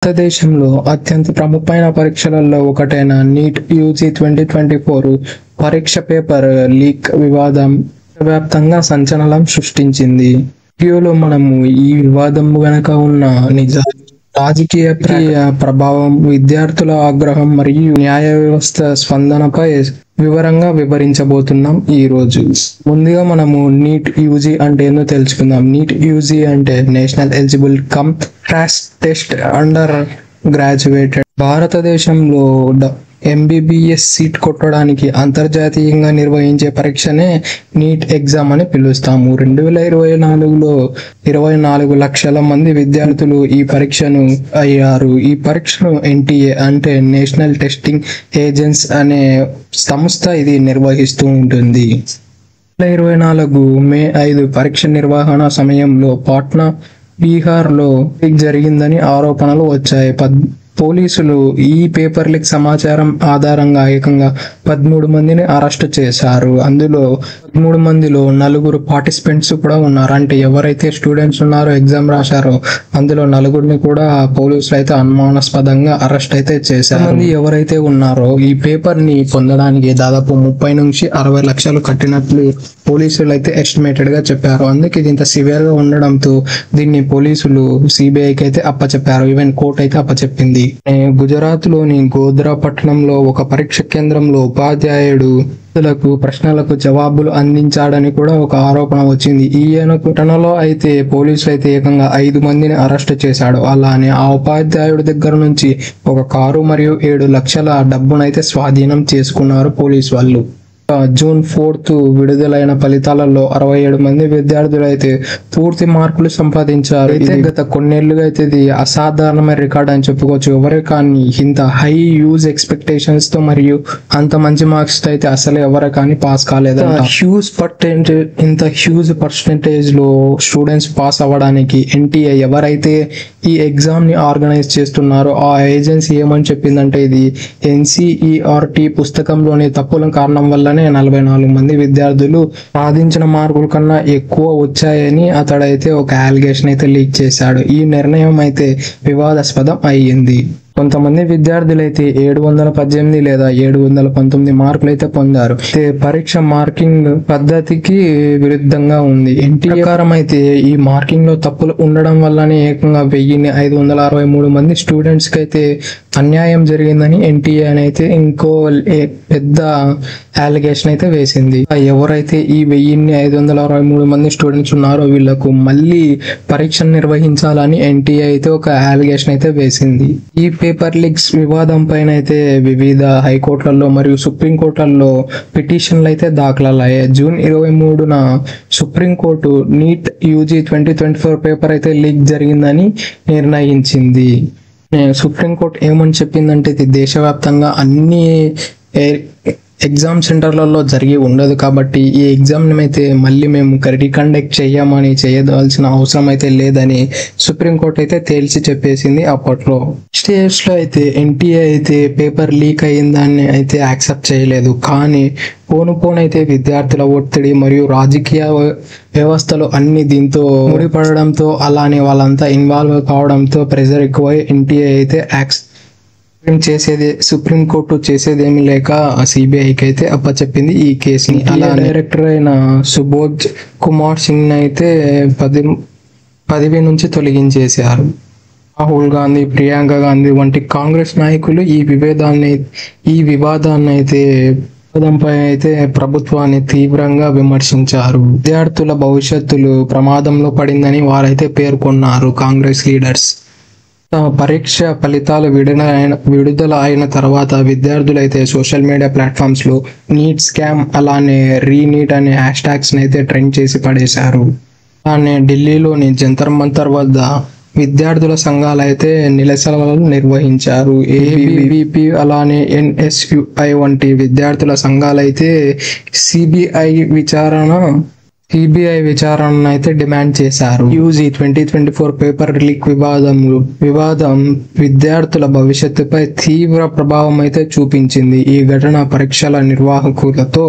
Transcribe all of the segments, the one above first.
భారతదేశంలో అత్యంత ప్రముఖమైన పరీక్షలలో ఒకటైన నీట్ యూజీ 2024 పరీక్ష పేపర్ లీక్ వివాదం వ్యాప్తంగా సంచలనం సృష్టించింది. వీడియోలో మనము ఈ వివాదం వెనుక ఉన్న నిజాలు, రాజకీయ ప్రభావం, విద్యార్థుల ఆగ్రహం మరియు న్యాయ వ్యవస్థ స్పందనపై వివరంగా వివరించబోతున్నాం ఈ రోజు. ముందుగా మనము నీట్ యూజీ అంటే ఏందో తెలుసుకుందాం. నీట్ యూజీ అంటే national eligible come crash test under graduated. భారతదేశంలో ఎంబీబీఎస్ సీట్ కొట్టడానికి అంతర్జాతీయంగా నిర్వహించే పరీక్షనే నీట్ ఎగ్జామ్ అని పిలుస్తాము. 2024లో 24 లక్షల మంది విద్యార్థులు ఈ పరీక్షను అయ్యారు. ఈ పరీక్షను ఎన్టీఏ అంటే నేషనల్ టెస్టింగ్ ఏజెన్సీ అనే సంస్థ ఇది నిర్వహిస్తూ ఉంటుంది. 2024 మే 5 పరీక్ష నిర్వహణ సమయంలో పాట్నా, బీహార్లో జరిగిందని ఆరోపణలు వచ్చాయి. పోలీసులు ఈ పేపర్ లీక్ సమాచారం ఆధారంగా ఏకంగా 13 మందిని అరెస్ట్ చేశారు. అందులో 13 మందిలో 4 పార్టిసిపెంట్స్ కూడా ఉన్నారు. అంటే ఎవరైతే స్టూడెంట్స్ ఉన్నారో, ఎగ్జామ్ రాశారో అందులో 4 కూడా పోలీసులు అయితే అనుమానాస్పదంగా అరెస్ట్ అయితే చేశారు. ఎవరైతే ఉన్నారో ఈ పేపర్ ని పొందడానికి దాదాపు 30 నుంచి 60 లక్షలు కట్టినట్లు పోలీసులు అయితే ఎస్టిమేటెడ్ గా చెప్పారు. అందుకే ఇది ఇంత సివియర్ గా ఉండడంతో దీన్ని పోలీసులు సిబిఐకి అయితే అప్పచెప్పారు. ఈవెన్ కోర్టు అయితే అప్పచెప్పింది. గుజరాత్ లోని గోధ్రా పట్టణంలో ఒక పరీక్ష కేంద్రంలో ఉపాధ్యాయుడు ప్రశ్నలకు జవాబులు అందించాడని కూడా ఒక ఆరోపణ వచ్చింది. ఈయన ఘటనలో అయితే పోలీసులు అయితే ఏకంగా 5 మందిని అరెస్ట్ చేశాడు. అలానే ఆ ఉపాధ్యాయుడి దగ్గర నుంచి ఒక కారు మరియు 7 లక్షల డబ్బునైతే స్వాధీనం చేసుకున్నారు పోలీసు వాళ్ళు. జూన్ 4 విడుదలైన ఫలితాలలో 67 మంది విద్యార్థులు అయితే పూర్తి మార్కులు సంపాదించారు. అయితే గత కొన్నేళ్లుగా అయితే ఇది అసాధారణమైన రికార్డ్ అని చెప్పుకోవచ్చు. ఎవరే కానీ ఇంత హై యూజ్ ఎక్స్పెక్టేషన్స్ తో మరియు అంత మంచి మార్క్స్ తో అయితే అసలు ఎవరే కానీ పాస్ కాలేదు. ఇంత హ్యూజ్ పర్సెంటేజ్ లో స్టూడెంట్స్ పాస్ అవ్వడానికి ఎన్టీఏ ఎవరైతే ఈ ఎగ్జామ్ ని ఆర్గనైజ్ చేస్తున్నారో ఆ ఏజెన్సీ ఏమని చెప్పిందంటే ఇది ఎన్సీఈఆర్టీ పుస్తకంలోని తప్పుల కారణం వల్లనే 44 మంది విద్యార్థులు సాధించిన మార్కుల కన్నా ఎక్కువ వచ్చాయని అతడైతే ఒక అలిగేషన్ అయితే లీక్ చేశాడు. ఈ నిర్ణయం అయితే వివాదాస్పదం అయ్యింది. కొంతమంది విద్యార్థులు అయితే 718 లేదా 719 మార్కులు అయితే పొందారు. పరీక్ష మార్కింగ్ పద్ధతికి విరుద్ధంగా ఉంది. ఎన్టీఏ ప్రకారం అయితే ఈ మార్కింగ్ లో తప్పులు ఉండడం వల్లనే ఏకంగా 1563 మంది స్టూడెంట్స్ కి అయితే అన్యాయం జరిగిందని ఎన్టీఏ అయితే ఇంకో పెద్ద అలిగేషన్ అయితే వేసింది. ఎవరైతే ఈ 1563 మంది స్టూడెంట్స్ ఉన్నారో వీళ్లకు మళ్ళీ పరీక్ష నిర్వహించాలని ఎన్టీఏ అయితే ఒక అలిగేషన్ అయితే వేసింది. ఈ పేపర్ లీక్స్ వివాదం పైన అయితే వివిధ హైకోర్టులలో మరియు సుప్రీంకోర్టులలో పిటిషన్లు అయితే దాఖలయ్యాయి. జూన్ 23న సుప్రీంకోర్టు నీట్ యూజీ 2024 పేపర్ అయితే లీక్ జరిగిందని నిర్ణయించింది. సుప్రీంకోర్టు ఏమని చెప్పిందంటే ఇది దేశవ్యాప్తంగా అన్ని ఎగ్జామ్ సెంటర్లలో జరిగి ఉండదు కాబట్టి ఈ ఎగ్జామ్ అయితే మళ్ళీ మేము రీకండక్ట్ చేయవలసిన అవసరం అయితే లేదని సుప్రీంకోర్టు అయితే తేల్చి చెప్పేసింది. అప్పట్లో స్టేట్స్ లో అయితే ఎన్టీఏ అయితే పేపర్ లీక్ అయ్యిందాన్ని అయితే యాక్సెప్ట్ చేయలేదు. కానీ పోనైతే విద్యార్థుల ఒత్తిడి మరియు రాజకీయ వ్యవస్థలు అన్ని దీంతో ముడిపడడంతో అలానే వాళ్ళంతా ఇన్వాల్వ్ కావడంతో ప్రెజర్ ఎక్కువై ఎన్టీఏ అయితే సుప్రీంకోర్టు చేసేదేమీ లేక సిబిఐకి అయితే అప్పచెప్పింది ఈ కేసుని. అలా డైరెక్టర్ అయిన సుబోధ్ కుమార్ సింగ్ అయితే పదవి నుంచి తొలగించేశారు. రాహుల్ గాంధీ, ప్రియాంక గాంధీ వంటి కాంగ్రెస్ నాయకులు ఈ వివాదాన్ని అయితే ప్రభుత్వాన్ని తీవ్రంగా విమర్శించారు. విద్యార్థుల భవిష్యత్తులు ప్రమాదంలో పడిందని వారైతే పేర్కొన్నారు. కాంగ్రెస్ లీడర్స్ పరీక్ష ఫలితాలు విడుదల అయిన తర్వాత విద్యార్థులు అయితే సోషల్ మీడియా ప్లాట్ఫామ్స్ లో నీట్ స్కామ్ అలానే రీనీట్ అనే హ్యాష్ ట్యాగ్స్ అయితే ట్రెండ్ చేసి పడేశారు. అలానే ఢిల్లీలోని జంతర్ మంతర్ వద్ద విద్యార్థుల సంఘాలు అయితే నిరసనలు నిర్వహించారు. ఏబీవీపీ అలానే ఎన్ఎస్యుఐ వంటి విద్యార్థుల సంఘాలు అయితే సిబిఐ విచారణ అయితే డిమాండ్ చేశారు. యూజీ 2024 పేపర్ లీక్ వివాదం విద్యార్థుల భవిష్యత్తుపై తీవ్ర ప్రభావం అయితే చూపించింది. ఈ ఘటన పరీక్షల నిర్వాహకులతో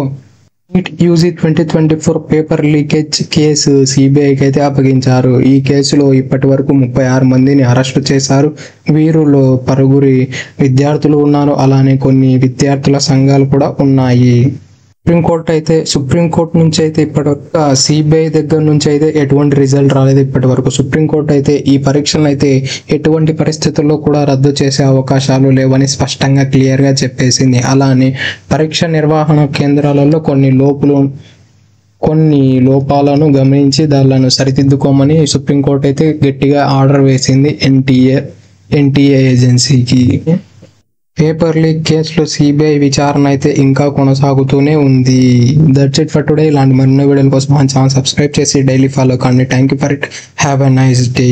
NEET UG 2024 paper leakage case సిబిఐకి అయితే అప్పగించారు. ఈ కేసులో ఇప్పటి వరకు 36 మందిని అరెస్టు చేశారు. వీరిలో పలువురు విద్యార్థులు ఉన్నారు. అలానే కొన్ని విద్యార్థుల సంఘాలు కూడా ఉన్నాయి. సుప్రీంకోర్టు నుంచి అయితే ఇప్పటివరకు సిబిఐ దగ్గర నుంచి అయితే ఎటువంటి రిజల్ట్ రాలేదు. ఇప్పటి వరకు సుప్రీంకోర్టు అయితే ఈ పరీక్షలను అయితే ఎటువంటి పరిస్థితుల్లో కూడా రద్దు చేసే అవకాశాలు లేవని స్పష్టంగా క్లియర్గా చెప్పేసింది. అలానే పరీక్ష నిర్వహణ కేంద్రాలలో కొన్ని లోపాలను గమనించి దానిలను సరిదిద్దుకోమని సుప్రీంకోర్టు అయితే గట్టిగా ఆర్డర్ వేసింది ఎన్టీఏ ఏజెన్సీకి. పేపర్ లీక్ కేసులో సిబిఐ విచారణ అయితే ఇంకా కొనసాగుతూనే ఉంది. That's it for today. ఇలాంటి మరిన్ని వీడియోల కోసం మన ఛానల్ సబ్స్క్రైబ్ చేసి డైలీ ఫాలో కండి. Thank you for it. Have a nice day.